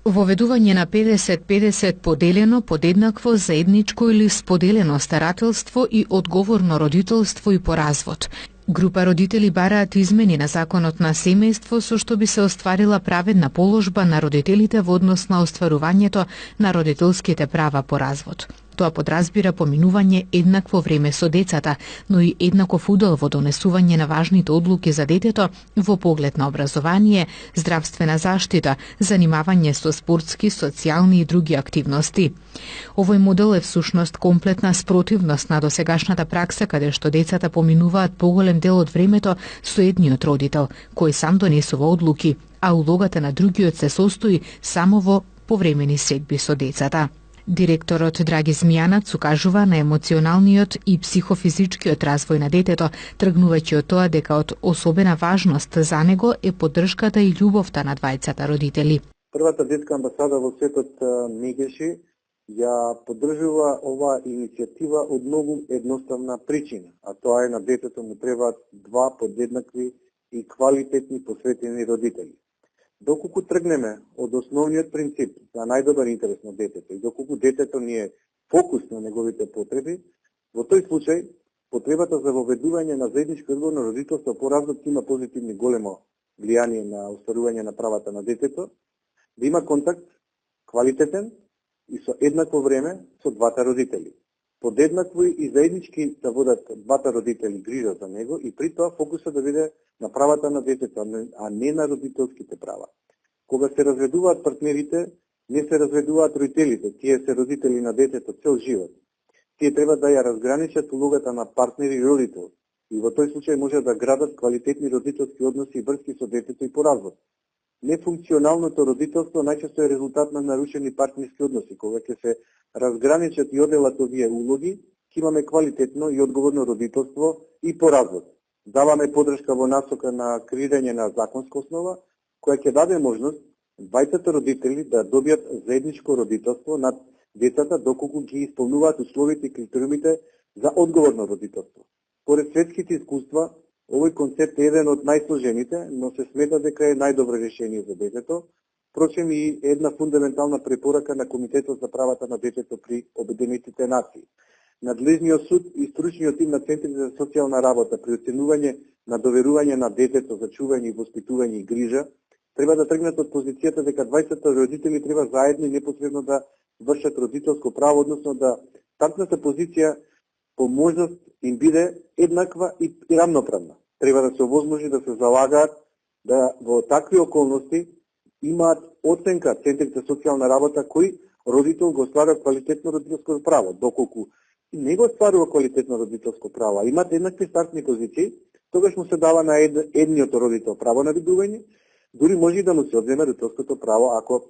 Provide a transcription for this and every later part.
Воведување на 50-50 поделено, подеднакво, заедничко или споделено старателство и одговорно родителство и по развод. Група родители бараат измени на законот на семејство со што би се остварила праведна положба на родителите во однос на остварувањето на родителските права по развод. Тоа подразбира поминување еднакво време со децата, но и еднаков удел во донесување на важните одлуки за детето во поглед на образование, здравствена заштита, занимавање со спортски, социјални и други активности. Овој модел е всушност комплетна спротивност на досегашната пракса каде што децата поминуваат поголем дел од времето со едниот родител, кој сам донесува одлуки, а улогата на другиот се состои само во повремени средби со децата. Директорот Драги Змијанац укажува на емоционалниот и психофизичкиот развој на детето, тргнувајќи од тоа дека од особена важност за него е поддршката и љубовта на двајцата родители. Првата детска амбасада во светот Мегеши ја поддржува оваа иницијатива од многу едноставна причина, а тоа е на детето му требаат два подеднакви и квалитетни посветени родители. Доколку тргнеме од основниот принцип за најдобар интерес на детето и доколку детето ни е фокус на неговите потреби, во тој случај потребата за воведување на заедничко одговорно родителство по развод има позитивни големо влијание на остварување на правата на детето, да има контакт квалитетен и со еднакво време со двата родители. Подеднакво и заеднички да водат двата родители грижа за него и при тоа фокусот да биде на правата на детето, а не на родителските права. Кога се разведуваат партнерите, не се разведуваат родителите, тие се родители на детето цел живот. Тие треба да ја разграничат улогата на партнер и родител и во тој случај може да градат квалитетни родителски односи и врски со детето и по развод. Нефункционалното родителство најчесто е резултат на нарушени партнерски односи. Кога ќе се разграничат и оделат овие улоги, ќе имаме квалитетно и одговорно родителство и по развод. Даваме поддршка во насока на креирање на законска основа, која ќе даде можност двајцата родители да добијат заедничко родителство над децата доколку ги исполнуваат условите и критериумите за одговорно родителство. Според светските искуства, овој концепт е еден од најсложените, но се смета дека е најдобро решение за детето. Впрочем и една фундаментална препорака на Комитетот за правата на детето при Обединетите нации. Надлежниот суд и стручниот тим на Центрите за социјална работа при оценување на доверување на детето за чување и воспитување и грижа треба да тргнат од позицијата дека двајцата родители треба заедно и непосредно да вршат родителско право, односно да таквата позиција по можност им биде еднаква и рамноправна. Треба да се овозможи да се залагаат да во такви околности имаат оценка Центрите за социјална работа кој родител го остварува квалитетно родителско право. Доколку не го остварува квалитетно родителско право, а имат еднакви стартни позиции, тогаш му се дава на едниот родител право на видување, дури може и да му се одземе родителското право ако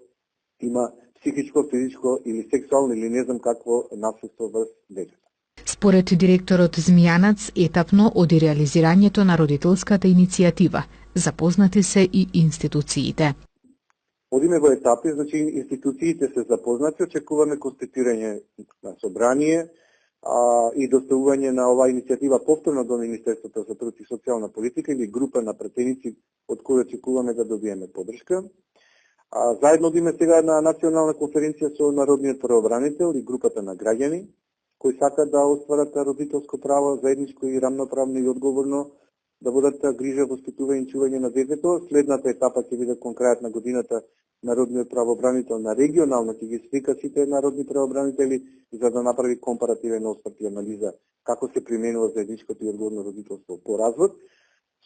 има психичко, физичко или сексуално или не знам какво наследство врз детето. Според директорот Змијанац, етапно од реализирањето на родителската иницијатива, запознати се и институциите. Одиме во етапи, значи институциите се запознати, очекуваме конституирање на собрание и доставување на оваа иницијатива повторно до Министерството за труд и социјална политика или група на пратеници од кои очекуваме да добиеме поддршка. Заедно одиме сега на национална конференција со народниот правобранител и групата на граѓани кои сакаат да остварат родителско право заедничко и рамноправно и одговорно да водат грижа, воспитување и чување на детето. Следната етапа ќе биде кон крајот на годината народниот правобранител на регионално ќе ги свика сите народни правобранители за да направи компаративен осврт и анализа како се применува заедничкото и одговорно родителство по развод.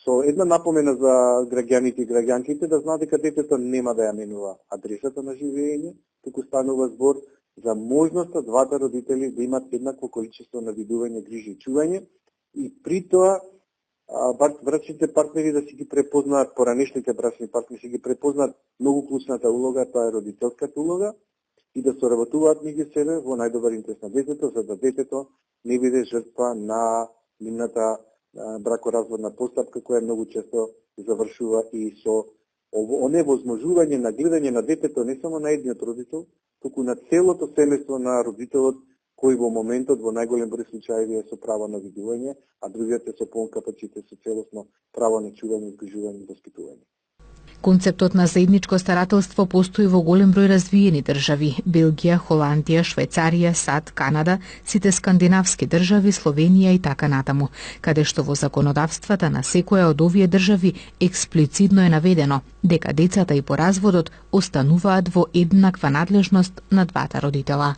Со една напомена за граѓаните и граѓанките да знаат дека детето нема да ја менува адресата на живење, туку станува збор за можноста двата родители да имат еднакво количество на видување, грижи и чување и при тоа брачните партнери да си ги препознаат, поранешните брачни партнери си ги препознаат многу клучната улога, тоа е родителската улога и да соработуваат меѓу себе во најдобар интерес на детето, за да детето не биде жртва на нивната бракоразводна постапка која многу често завршува и со оневозможување на гледање на детето не само на едниот родител, туку на целото семејство на родителот кој во моментот во најголем број случаи е со право на видување, а другиот е со полн капацитет со целосно право на чување, изгрижување и воспитување. Концептот на заедничко старателство постои во голем број развиени држави – Белгија, Холандија, Швајцарија, САД, Канада, сите скандинавски држави, Словенија и така натаму, каде што во законодавствата на секоја од овие држави експлицитно е наведено дека децата и по разводот остануваат во еднаква надлежност на двата родитела.